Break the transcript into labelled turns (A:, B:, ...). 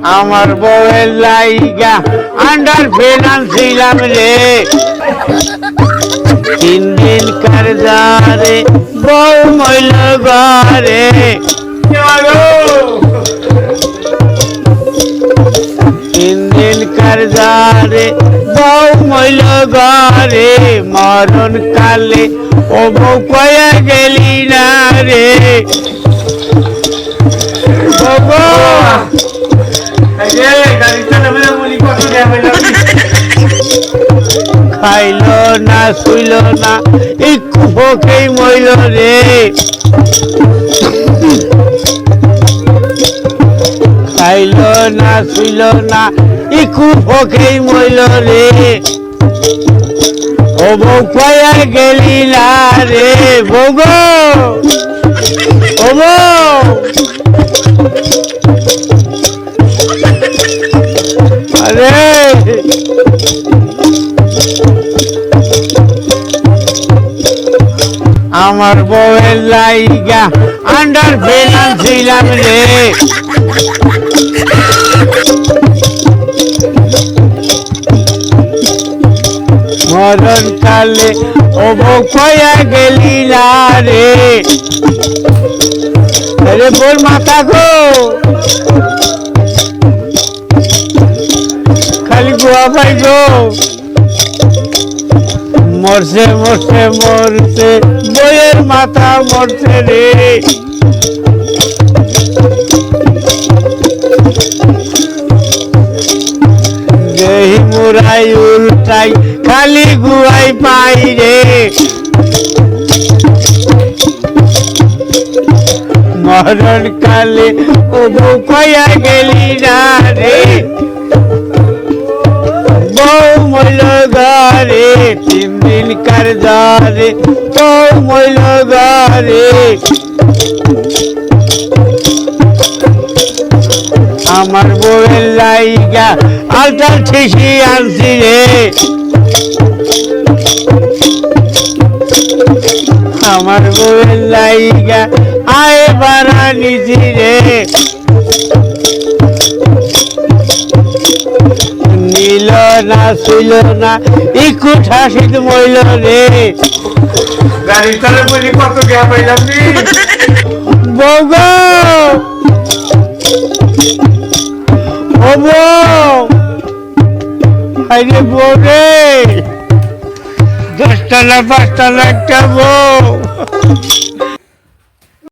A: আমার বউয়ের লাইগা আন্ডার ফিনান্স ছিলাম রে 3 দিন কারজারে বউ মইল ঘরে 3 দিন কারজারে বউ মইল ঘরে মরণ কালে ও বউ কয়া গেলি না রে খাইল না শুইল না একটু ভোকেই মইল রে খাইল না শুইল না একটু ভোকেই মইল রে ও বউ কয়া গেলি না রে বউ গো ও বউ আরে আমার বউয়ের লাইগা আন্ডার ফিনান্স ছিলাম রে মরণ কালে ও বউ কয়া গেলি না রে আরে বউর মাথা গো খালি গোয়া ভাই গো মরছে মরছে মরছে বইয়ের মাথা মরছে রে দেহি মুরাই উল্টাই খালি গুয়াই পাই রে মরণ কালে ও বউ কয়া গেলি না রে বউ মইল ঘরে 3 দিন কারজারে বউ মইল ঘরে আমার বউয়ের লাইগা আলটাল ঠিসি আনছি রে আমার বউয়ের লাইগা আয় বাড়া নিছি রে নীল না শুইল না একটু ঠাসিত মইল রে
B: গাড়ি চালে বলি কত গ্যাপ পাইলাম নি
A: বউ গো ও বউ আরে বউ রে 10 তলা 5 তলা একটা বউ